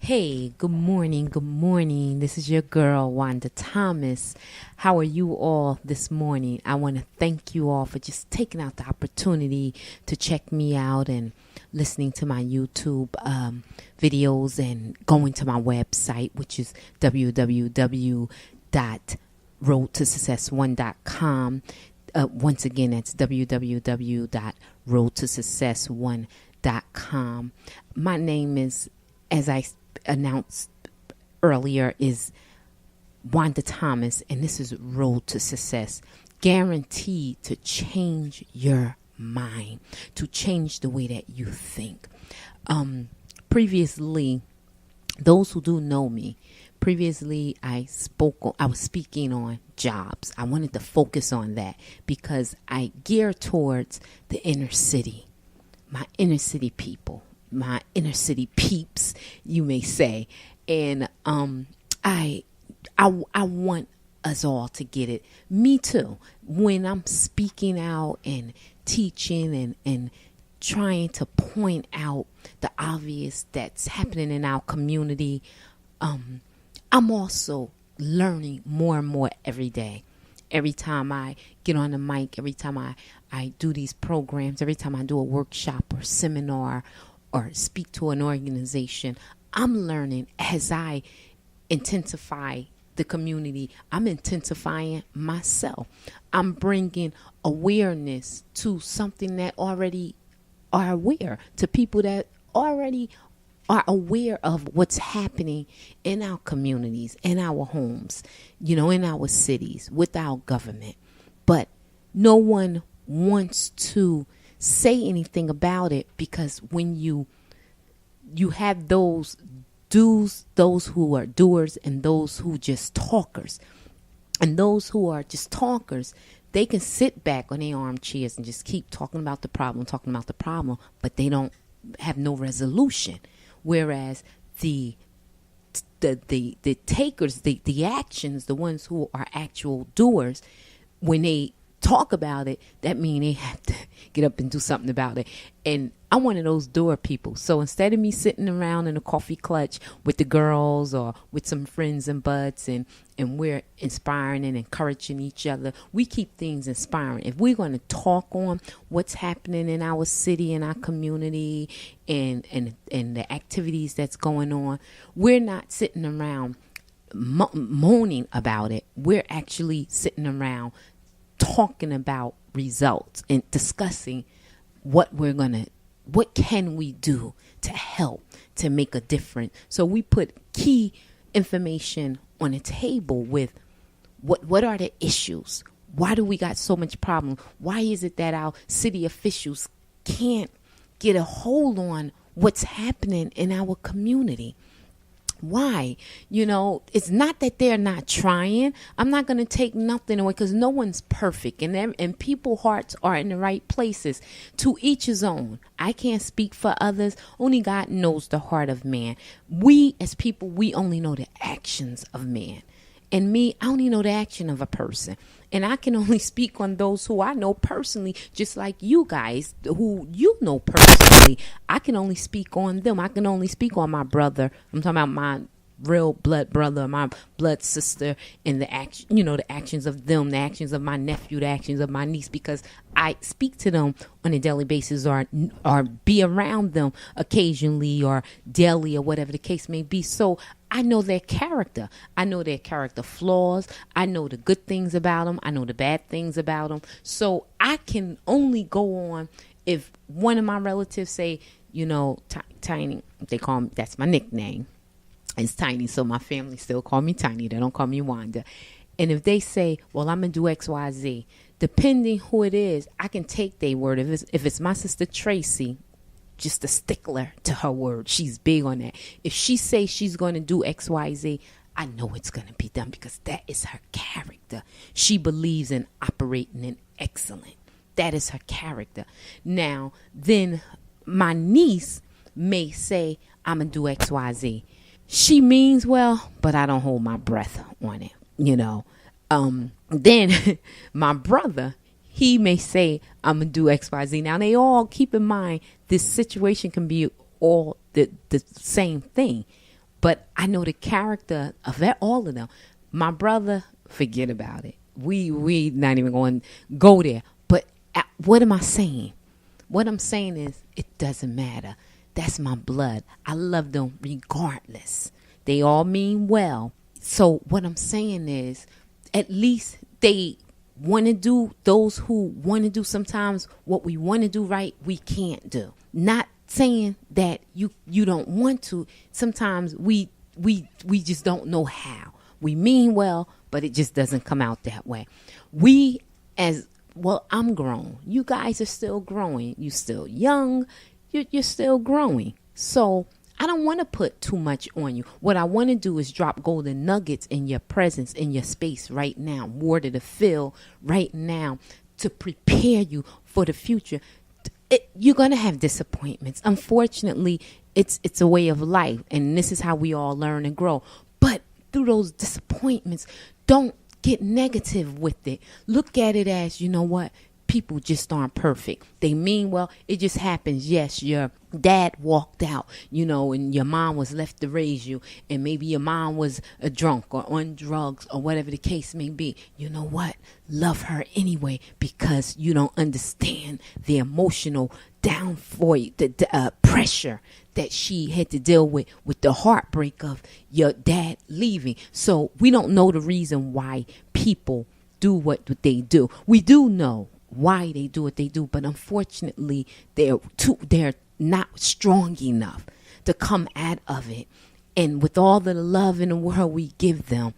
Hey, good morning. Good morning. This is your girl, Wanda Thomas. How are you all this morning? I want to thank you all for just taking out the opportunity to check me out and listening to my YouTube videos and going to my website, which is www.roadtosuccess1.com. Once again, that's www.roadtosuccess1.com. My name is, as I announced earlier, is Wanda Thomas, and this is Road to Success, guaranteed to change your mind, to change the way that you think. Previously, those who do know me, I was speaking on jobs. I wanted to focus on that because I gear towards the inner city, my inner city people, my inner city peeps, you may say. And I want us all to get it. Me too. When I'm speaking out and teaching and trying to point out the obvious that's happening in our community, I'm also learning more and more every day. Every time I get on the mic, every time I do these programs, every time I do a workshop or seminar or speak to an organization, I'm learning as I intensify the community. I'm intensifying myself. I'm bringing awareness to something that already are aware, to people that already are aware of what's happening in our communities, in our homes, in our cities, with our government. But no one wants to say anything about it, because when you have those who are doers and those who just talkers, and those who are just talkers, they can sit back on their armchairs and just keep talking about the problem, but they don't have no resolution. Whereas the takers, the actions, the ones who are actual doers, when they talk about it, that means they have to get up and do something about it. And I'm one of those doer people. So instead of me sitting around in a coffee clutch with the girls or with some friends and buds and we're inspiring and encouraging each other, we keep things inspiring. If we're going to talk on what's happening in our city and our community and the activities that's going on, we're not sitting around moaning about it. We're actually sitting around talking about results and discussing what can we do to help to make a difference. So we put key information on the table with what are the issues? Why do we got so much problem? Why is it that our city officials can't get a hold on what's happening in our community? Why? It's not that they're not trying. I'm not going to take nothing away, because no one's perfect, and people's hearts are in the right places. To each his own. I can't speak for others. Only God knows the heart of man. We as people, we only know the actions of man. And me, I only know the action of a person. And I can only speak on those who I know personally, just like you guys who you know personally. I can only speak on them. I can only speak on my brother. I'm talking about my real blood brother, my blood sister, and the actions of them, the actions of my nephew, the actions of my niece, because I speak to them on a daily basis or be around them occasionally or daily or whatever the case may be. So I know their character. I know their character flaws. I know the good things about them. I know the bad things about them. So I can only go on if one of my relatives say, Tiny, they call me, that's my nickname. It's Tiny, so my family still call me Tiny. They don't call me Wanda. And if they say, well, I'm going to do X, Y, Z, depending who it is, I can take their word. If it's my sister Tracy, just a stickler to her word. She's big on that. If she says she's going to do X, Y, Z, I know it's going to be done, because that is her character. She believes in operating in excellence. That is her character. Now, then my niece may say, I'm going to do X, Y, Z. She means well, but I don't hold my breath on it, Then my brother, he may say, I'm going to do X, Y, Z. Now, they all keep in mind, this situation can be all the same thing. But I know the character of all of them. My brother, forget about it. We not even going to go there. But what am I saying? What I'm saying is it doesn't matter. That's my blood. I love them regardless. They all mean well. So what I'm saying is at least they want to do, those who want to do sometimes what we want to do right, we can't do. Not saying that you don't want to. Sometimes we just don't know how. We mean well, but it just doesn't come out that way. We as well, I'm grown. You guys are still growing. You're still young. You're still growing. So I don't want to put too much on you. What I want to do is drop golden nuggets in your presence, in your space right now. Water to fill right now to prepare you for the future. You're going to have disappointments. Unfortunately, it's a way of life. And this is how we all learn and grow. But through those disappointments, don't get negative with it. Look at it as, you know what? People just aren't perfect. They mean well. It just happens. Yes, your dad walked out, and your mom was left to raise you. And maybe your mom was a drunk or on drugs or whatever the case may be. You know what? Love her anyway, because you don't understand the emotional down for you, the pressure that she had to deal with the heartbreak of your dad leaving. So we don't know the reason why people do what they do. We do know why they do what they do, but unfortunately they're not strong enough to come out of it. And with all the love in the world we give them,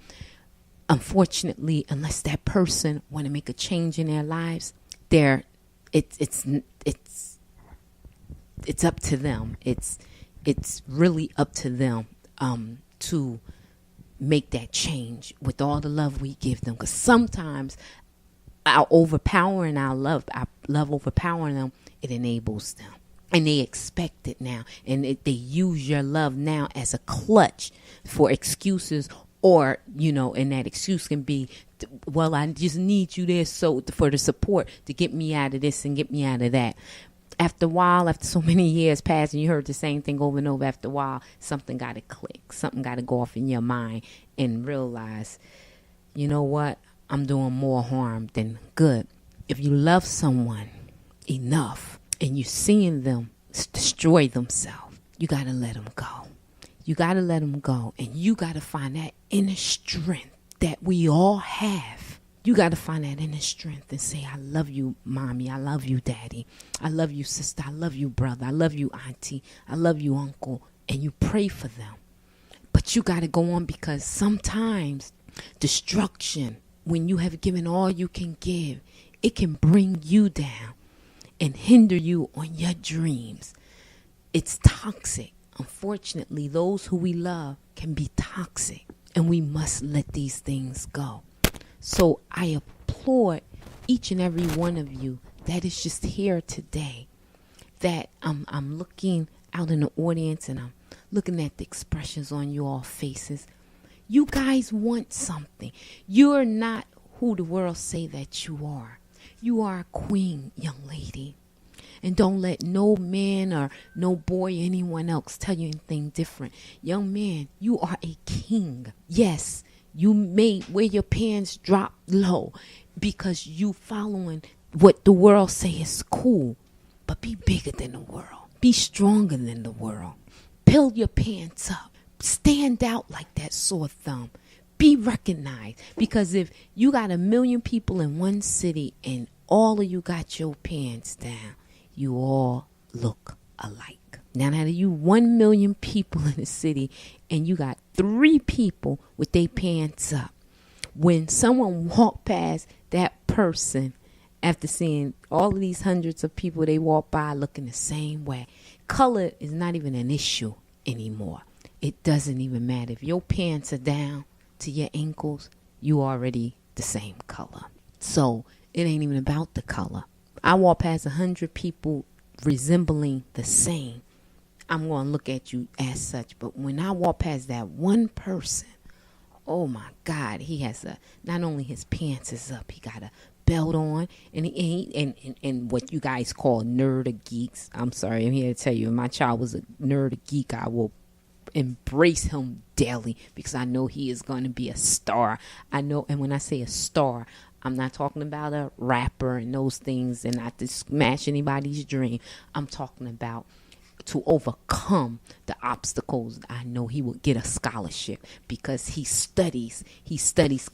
unfortunately, unless that person want to make a change in their lives, it's up to them. It's really up to them to make that change with all the love we give them. Because sometimes our love overpowering them, it enables them. And they expect it now. And they use your love now as a clutch for excuses, or, and that excuse can be, well, I just need you there for the support to get me out of this and get me out of that. After a while, after so many years pass and you heard the same thing over and over, after a while, something got to click. Something got to go off in your mind and realize, you know what? I'm doing more harm than good. If you love someone enough and you're seeing them destroy themselves, you got to let them go. You got to let them go. And you got to find that inner strength that we all have. You got to find that inner strength and say, I love you, mommy. I love you, daddy. I love you, sister. I love you, brother. I love you, auntie. I love you, uncle. And you pray for them. But you got to go on, because sometimes destruction, when you have given all you can give, it can bring you down and hinder you on your dreams. It's toxic. Unfortunately, those who we love can be toxic, and we must let these things go. So I applaud each and every one of you that is just here today, that I'm looking out in the audience and I'm looking at the expressions on your all faces. You guys want something. You're not who the world say that you are. You are a queen, young lady. And don't let no man or no boy or anyone else tell you anything different. Young man, you are a king. Yes, you may wear your pants drop low because you following what the world say is cool. But be bigger than the world. Be stronger than the world. Pull your pants up. Stand out like that sore thumb. Be recognized. Because if you got 1 million people in one city and all of you got your pants down, you all look alike. Now out of you 1 million people in the city and you got 3 people with their pants up, when someone walk past that person after seeing all of these hundreds of people they walk by looking the same way, color is not even an issue anymore. It doesn't even matter. If your pants are down to your ankles, you already the same color. So it ain't even about the color. I walk past 100 people resembling the same, I'm going to look at you as such. But when I walk past that one person, oh my God, he has not only his pants is up, he got a belt on, and what you guys call nerd or geeks. I'm sorry, I'm here to tell you, if my child was a nerd or geek, I will embrace him daily, because I know he is going to be a star. I know, and when I say a star, I'm not talking about a rapper and those things, and not to smash anybody's dream. I'm talking about to overcome the obstacles. I know he will get a scholarship because he studies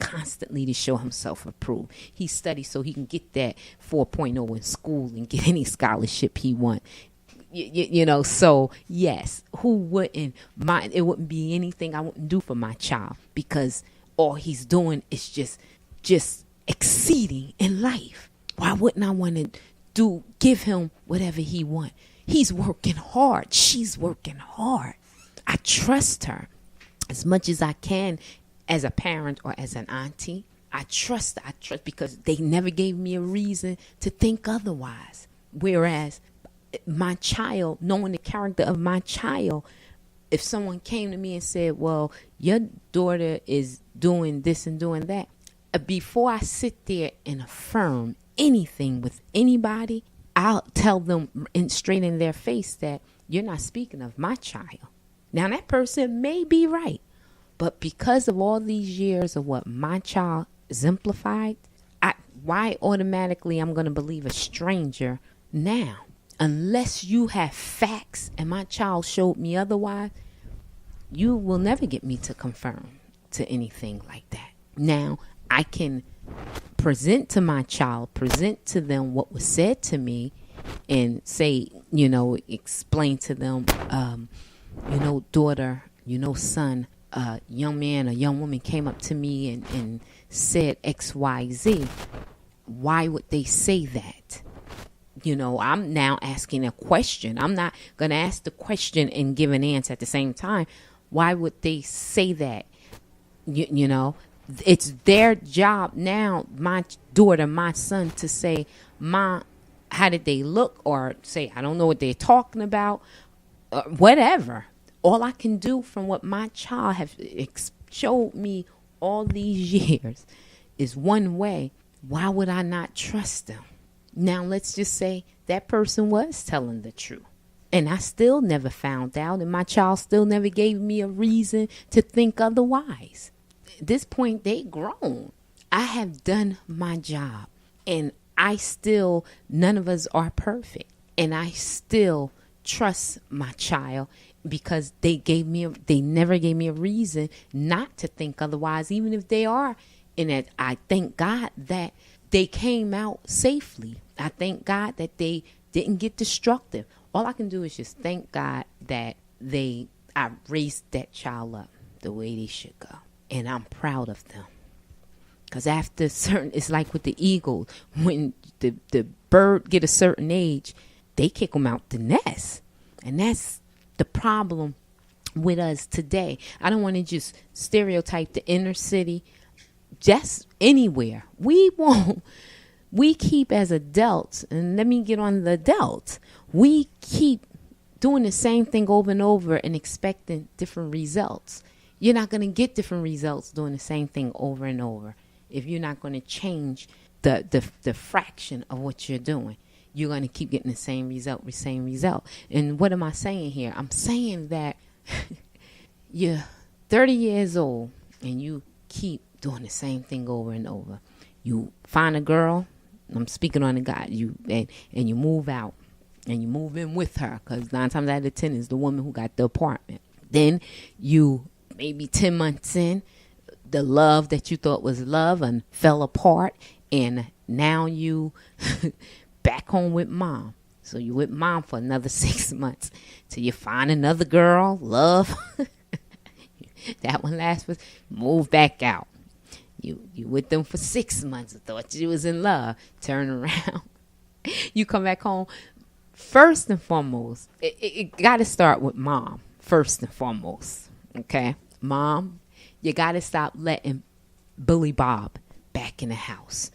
constantly to show himself approved. He studies so he can get that 4.0 in school and get any scholarship he wants. So yes, who wouldn't mind? It wouldn't be anything I wouldn't do for my child, because all he's doing is just exceeding in life. Why wouldn't I want to give him whatever he wants? He's working hard. She's working hard. I trust her as much as I can as a parent or as an auntie. I trust because they never gave me a reason to think otherwise. Whereas my child, knowing the character of my child, if someone came to me and said, well, your daughter is doing this and doing that, before I sit there and affirm anything with anybody, I'll tell them straight in their face that you're not speaking of my child. Now, that person may be right, but because of all these years of what my child exemplified, why automatically I'm going to believe a stranger now? Unless you have facts and my child showed me otherwise, you will never get me to confirm to anything like that. Now, I can present to my child, present to them what was said to me, and say, explain to them, daughter, son, a young man, a young woman came up to me and said X, Y, Z. Why would they say that? I'm now asking a question. I'm not going to ask the question and give an answer at the same time. Why would they say that? It's their job now, my daughter, my son, to say, Ma, how did they look? Or say, I don't know what they're talking about. Whatever. All I can do from what my child has showed me all these years is one way. Why would I not trust them? Now, let's just say that person was telling the truth, and I still never found out, and my child still never gave me a reason to think otherwise. At this point, they grown. I have done my job, and none of us are perfect, and I still trust my child because they never gave me a reason not to think otherwise, even if they are. And I thank God that they came out safely. I thank God that they didn't get destructive. All I can do is just thank God that I raised that child up the way they should go. And I'm proud of them. Because after it's like with the eagle, when the bird get a certain age, they kick them out the nest. And that's the problem with us today. I don't want to just stereotype the inner city. Just anywhere. We keep as adults, and let me get on the adults. We keep doing the same thing over and over and expecting different results. You're not going to get different results doing the same thing over and over if you're not going to change the fraction of what you're doing. You're going to keep getting the same result. And what am I saying here? I'm saying that you're 30 years old and you keep doing the same thing over and over. You find a girl, I'm speaking on a guy, and you move out and you move in with her, because 9 times out of 10 is the woman who got the apartment. Then you, maybe 10 months in, the love that you thought was love and fell apart, and now you back home with mom. So you with mom for another 6 months till you find another girl, love. That one lasts for, move back out. You with them for 6 months. Thought you was in love. Turn around. You come back home. First and foremost, it got to start with mom. First and foremost. Okay? Mom, you got to stop letting Billy Bob back in the house.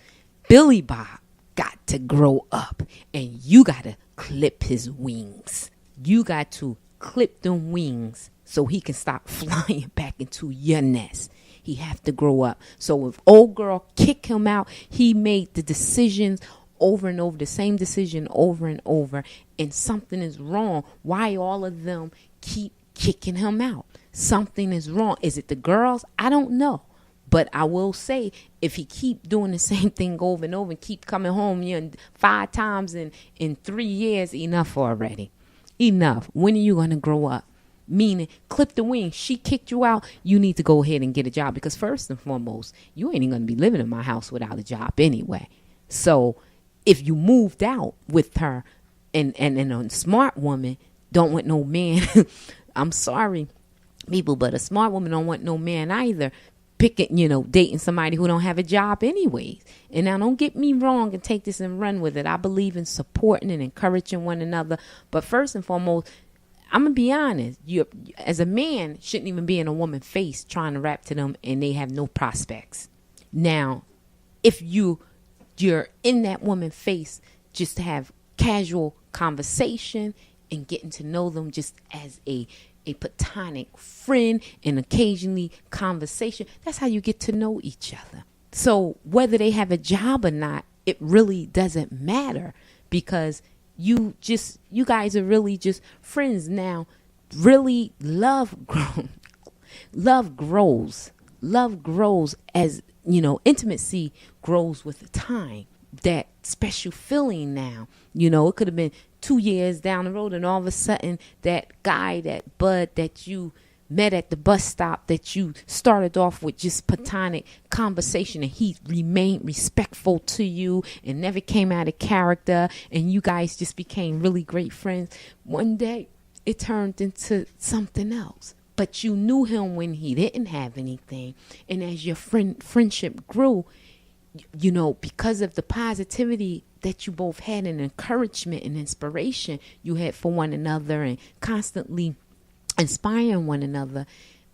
Billy Bob got to grow up, and you got to clip his wings. You got to clip them wings so he can stop flying back into your nest. He have to grow up. So if old girl kick him out, he made the decisions over and over, the same decision over and over, and something is wrong. Why all of them keep kicking him out? something is wrong. Is it the girls? I don't know. But I will say, if he keep doing the same thing over and over and keep coming home 5 times in 3 years, enough already. Enough. When are you going to grow up? Meaning, clip the wing. She kicked you out. You need to go ahead and get a job. Because first and foremost, you ain't going to be living in my house without a job anyway. So if you moved out with her and a smart woman don't want no man, I'm sorry, people, but a smart woman don't want no man either. Picking, dating somebody who don't have a job anyways. And now don't get me wrong and take this and run with it. I believe in supporting and encouraging one another. But first and foremost, I'm going to be honest. You, as a man, shouldn't even be in a woman's face trying to rap to them and they have no prospects. Now, if you're in that woman's face just to have casual conversation and getting to know them just as a platonic friend and occasionally conversation, that's how you get to know each other. So whether they have a job or not, it really doesn't matter, because you guys are really just friends. Now, really love grows as, intimacy grows with the time. That special feeling now, it could have been 2 years down the road and all of a sudden that guy, that bud that you met at the bus stop, that you started off with just platonic conversation and he remained respectful to you and never came out of character and you guys just became really great friends. One day it turned into something else. But you knew him when he didn't have anything. And as your friendship grew, because of the positivity that you both had and encouragement and inspiration you had for one another and constantly inspiring one another,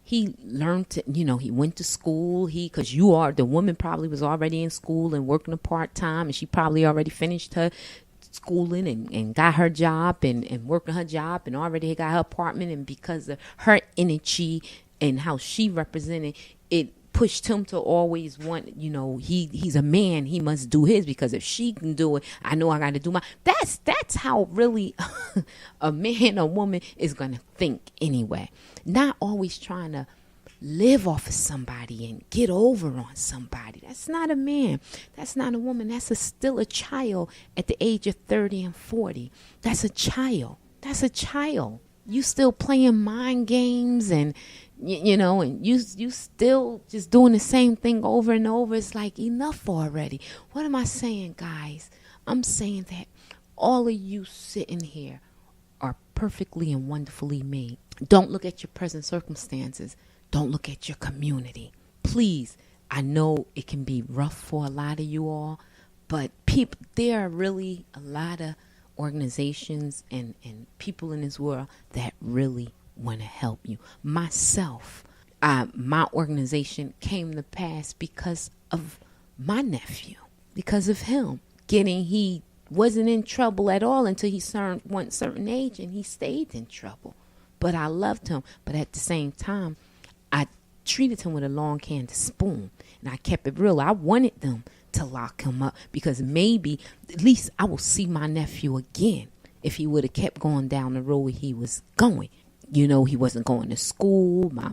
he learned to, he went to school. Because the woman probably was already in school and working a part-time, and she probably already finished her schooling and got her job and working her job and already got her apartment. And because of her energy and how she represented it, pushed him to always want, he's a man, he must do his, because if she can do it, I know I got to do mine. That's how really a man or woman is going to think anyway. Not always trying to live off of somebody and get over on somebody. That's not a man. That's not a woman. That's still a child at the age of 30 and 40. That's a child. That's a child. You still playing mind games and and you still just doing the same thing over and over. It's like, enough already. What am I saying, guys? I'm saying that all of you sitting here are perfectly and wonderfully made. Don't look at your present circumstances. Don't look at your community. Please, I know it can be rough for a lot of you all, but there are really a lot of organizations and people in this world that really want to help you. Myself, my organization came to pass because of my nephew, because of him. He wasn't in trouble at all until he went a certain age, and he stayed in trouble. But I loved him. But at the same time, I treated him with a long candy spoon, and I kept it real. I wanted them to lock him up because maybe at least I will see my nephew again if he would have kept going down the road he was going. He wasn't going to school. My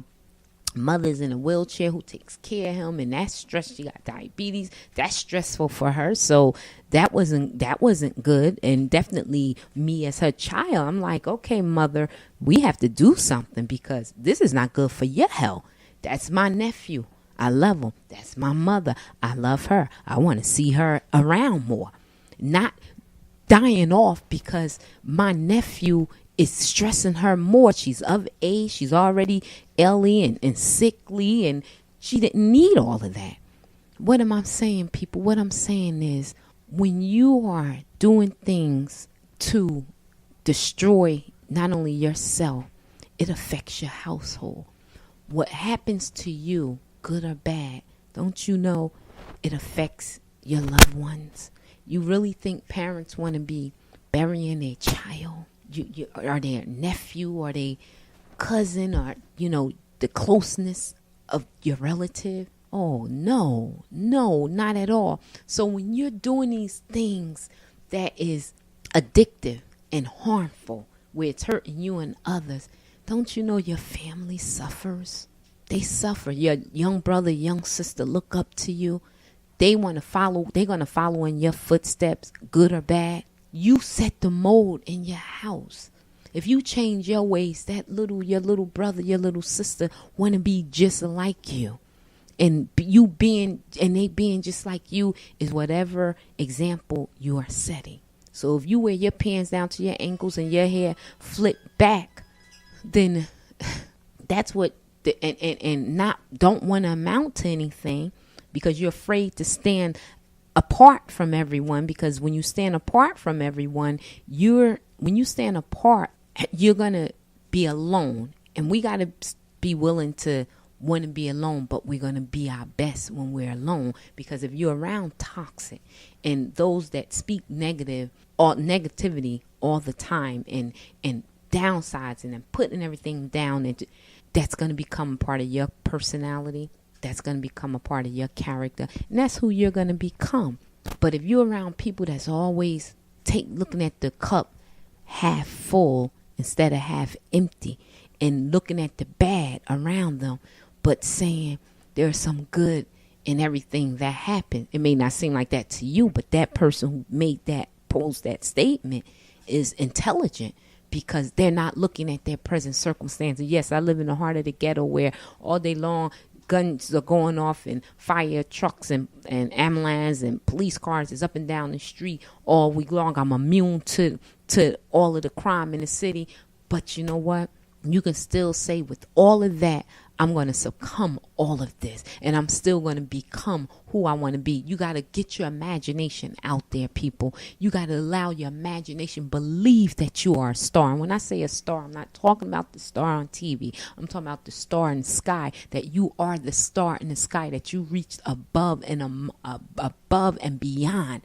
mother's in a wheelchair who takes care of him, and that's stress. She got diabetes. That's stressful for her. So that wasn't good. And definitely me as her child, I'm like, okay, mother, we have to do something because this is not good for your health. That's my nephew. I love him. That's my mother. I love her. I want to see her around more. Not dying off because my nephew is stressing her more. She's of age. She's already ailing and sickly, and she didn't need all of that. What am I saying, people? What I'm saying is, when you are doing things to destroy not only yourself, it affects your household. What happens to you, good or bad, don't you know it affects your loved ones? You really think parents want to be burying their child? Or their nephew or their cousin or, the closeness of your relative? Oh, no, not at all. So when you're doing these things that is addictive and harmful, where it's hurting you and others, Don't you know your family suffers? They suffer. Your young brother, young sister look up to you. They want to follow. They're going to follow in your footsteps, good or bad. You set the mold in your house. If you change your ways, your little brother, your little sister want to be just like you. And they being just like you is whatever example you are setting. So if you wear your pants down to your ankles and your hair flipped back, then that's what don't want to amount to anything, because you're afraid to stand apart from everyone. Because when you stand apart from everyone, you're gonna be alone, and we gotta be willing to want to be alone, but we're going to be our best when we're alone. Because if you're around toxic and those that speak negativity all the time and downsides and then putting everything down, and that's going to become a part of your personality. That's going to become a part of your character, and that's who you're going to become. But if you're around people that's always looking at the cup half full instead of half empty, and looking at the bad around them, but saying there's some good in everything that happened. It may not seem like that to you, but that person who posed that statement is intelligent, because they're not looking at their present circumstances. Yes, I live in the heart of the ghetto where all day long guns are going off and fire trucks and ambulance and police cars is up and down the street all week long. I'm immune to all of the crime in the city. But you know what? You can still say with all of that, I'm going to succumb all of this, and I'm still going to become who I want to be. You got to get your imagination out there, people. You got to allow your imagination believe that you are a star. And when I say a star, I'm not talking about the star on TV. I'm talking about the star in the sky, that you are the star in the sky, that you reached above and beyond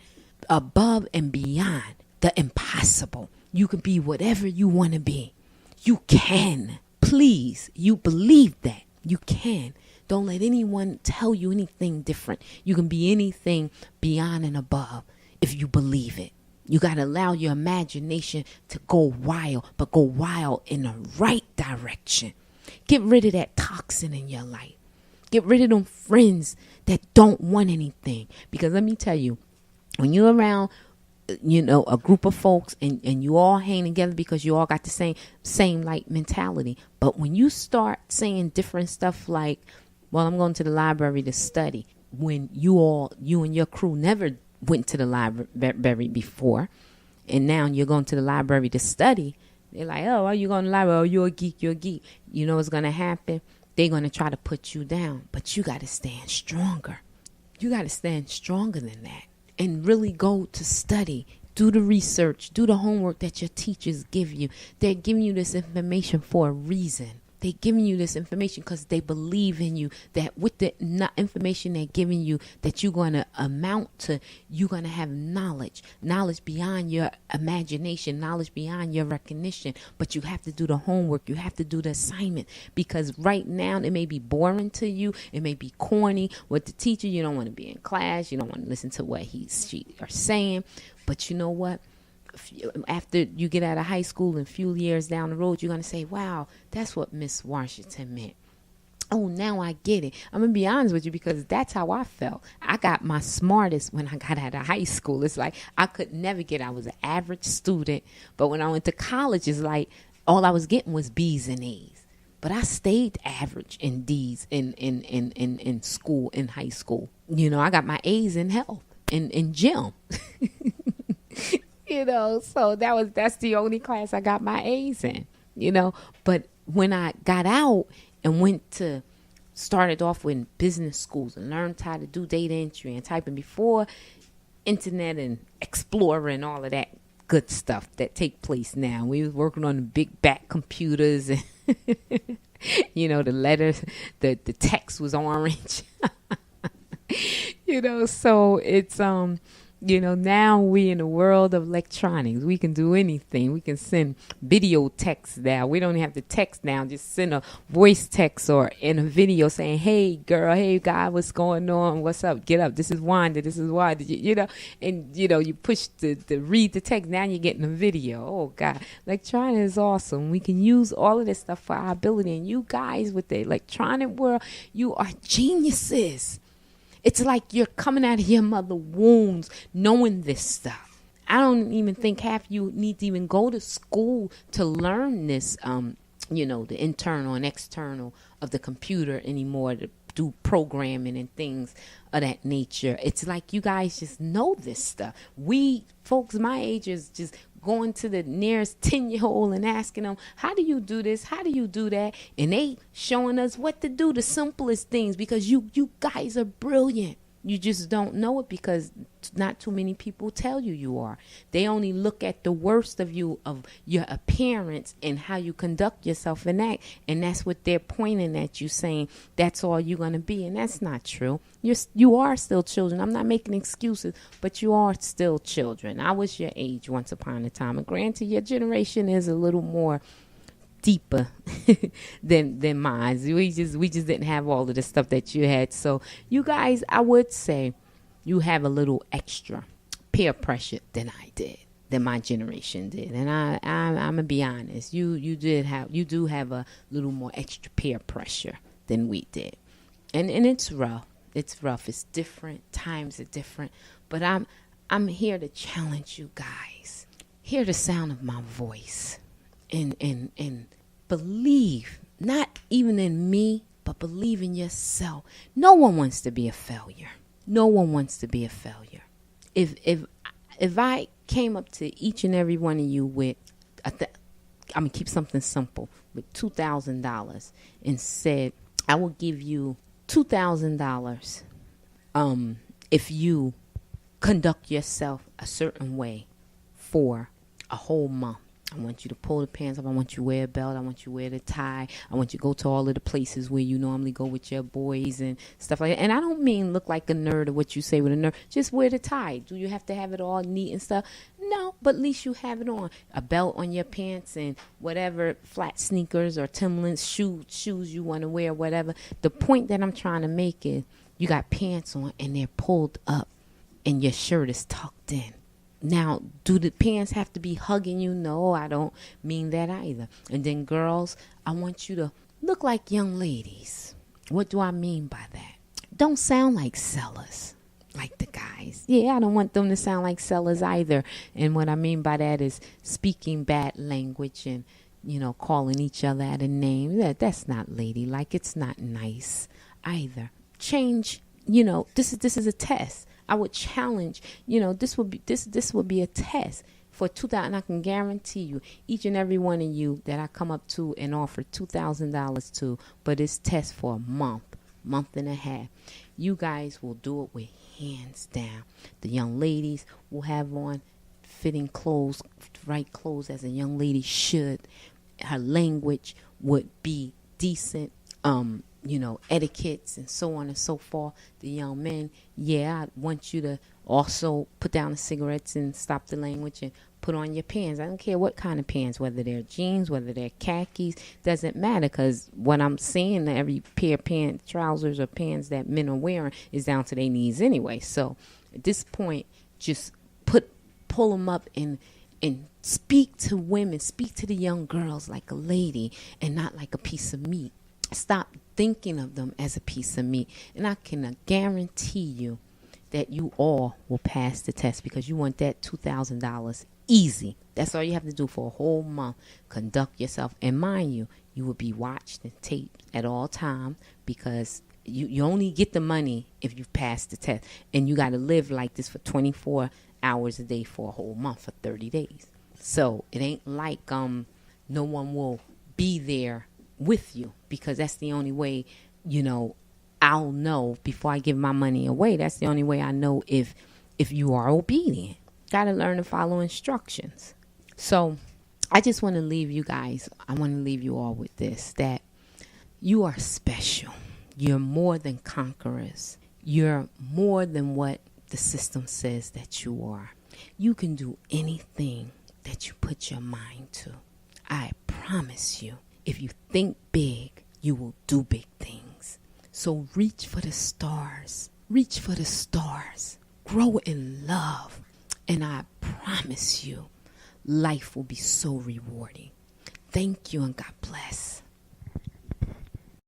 the impossible. You can be whatever you want to be. You can. Please, you believe that. You can. Don't let anyone tell you anything different. You can be anything beyond and above if you believe it. You got to allow your imagination to go wild, but go wild in the right direction. Get rid of that toxin in your life. Get rid of them friends that don't want anything. Because let me tell you, when you're around a group of folks and you all hang together because you all got the same like mentality. But when you start saying different stuff like, well, I'm going to the library to study, when you and your crew never went to the library before, and now you're going to the library to study, they're like, oh, are you going to the library? Oh, you're a geek. You know what's going to happen? They're going to try to put you down, but you got to stand stronger. You got to stand stronger than that. And really go to study, do the research, do the homework that your teachers give you. They're giving you this information for a reason. They're giving you this information because they believe in you, that with the information they're giving you, that you're going to amount to, you're going to have knowledge beyond your imagination, knowledge beyond your recognition. But you have to do the homework. You have to do the assignment, because right now it may be boring to you. It may be corny with the teacher. You don't want to be in class. You don't want to listen to what she are saying. But you know what? After you get out of high school and a few years down the road, you're going to say, wow, that's what Miss Washington meant. Oh, now I get it. I'm going to be honest with you, because that's how I felt. I got my smartest when I got out of high school. It's like I could never I was an average student. But when I went to college, it's like all I was getting was B's and A's. But I stayed average in D's in school, in high school. I got my A's in health, in gym. So that's the only class I got my A's in, But when I got out and started off with business schools and learned how to do data entry and typing before internet and Explorer and all of that good stuff that take place now. We was working on the big back computers and, the letters, the text was orange, so it's, Now we in the world of electronics. We can do anything. We can send video text now. We don't have to text now. Just send a voice text or in a video saying, hey, girl, hey, guy, what's going on? What's up? Get up. This is Wanda. This is Wanda. And, you push the read the text. Now you're getting a video. Oh, God. Electronics is awesome. We can use all of this stuff for our ability. And you guys with the electronic world, you are geniuses. It's like you're coming out of your mother wombs knowing this stuff. I don't even think half you need to even go to school to learn this, the internal and external of the computer anymore, to do programming and things of that nature. It's like you guys just know this stuff. We folks my age is just going to the nearest 10-year-old and asking them, how do you do this? How do you do that? And they showing us what to do, the simplest things, because you guys are brilliant. You just don't know it because not too many people tell you are. They only look at the worst of you, of your appearance and how you conduct yourself and act. And that's what they're pointing at you, saying that's all you're going to be. And that's not true. You are still children. I'm not making excuses, but you are still children. I was your age once upon a time. And granted, your generation is a little more deeper than mine. We just didn't have all of the stuff that you had. So you guys, I would say you have a little extra peer pressure than I did, than my generation did. And I'm gonna be honest, you do have a little more extra peer pressure than we did. And it's rough. It's rough. It's different. Times are different. But I'm here to challenge you guys. Hear the sound of my voice. And believe, not even in me, but believe in yourself. No one wants to be a failure. No one wants to be a failure. If I came up to each and every one of you with, I'm going to keep something simple, with $2,000 and said, I will give you $2,000 if you conduct yourself a certain way for a whole month. I want you to pull the pants up. I want you to wear a belt. I want you to wear the tie. I want you to go to all of the places where you normally go with your boys and stuff like that. And I don't mean look like a nerd or what you say with a nerd. Just wear the tie. Do you have to have it all neat and stuff? No, but at least you have it on. A belt on your pants and whatever, flat sneakers or Timberlands, shoes you want to wear, whatever. The point that I'm trying to make is you got pants on and they're pulled up and your shirt is tucked in. Now, do the pants have to be hugging you? No, I don't mean that either. And then girls, I want you to look like young ladies. What do I mean by that? Don't sound like sellers, like the guys. Yeah, I don't want them to sound like sellers either. And what I mean by that is speaking bad language and, calling each other at a name. That's not ladylike. It's not nice either. Change, this is a test. I would challenge, this would be a test for 2,000. And I can guarantee you, each and every one of you that I come up to and offer $2,000 to, but it's test for a month and a half. You guys will do it with hands down. The young ladies will have on fitting clothes, right clothes as a young lady should. Her language would be decent. Etiquettes and so on and so forth. The young men, I want you to also put down the cigarettes and stop the language and put on your pants. I don't care what kind of pants, whether they're jeans, whether they're khakis, doesn't matter, because what I'm seeing, every pair of pants, trousers or pants that men are wearing is down to their knees anyway. So at this point, just pull them up and speak to women, speak to the young girls like a lady and not like a piece of meat. Stop thinking of them as a piece of meat. And I can guarantee you that you all will pass the test because you want that $2,000 easy. That's all you have to do for a whole month. Conduct yourself. And mind you, you will be watched and taped at all times because you only get the money if you've passed the test. And you got to live like this for 24 hours a day for a whole month for 30 days. So it ain't like no one will be there with you, because that's the only way, I'll know before I give my money away. That's the only way I know if you are obedient. Got to learn to follow instructions. So I just want to leave you guys, I want to leave you all with this, that you are special. You're more than conquerors. You're more than what the system says that you are. You can do anything that you put your mind to. I promise you, if you think big, you will do big things. So reach for the stars. Reach for the stars. Grow in love. And I promise you, life will be so rewarding. Thank you and God bless.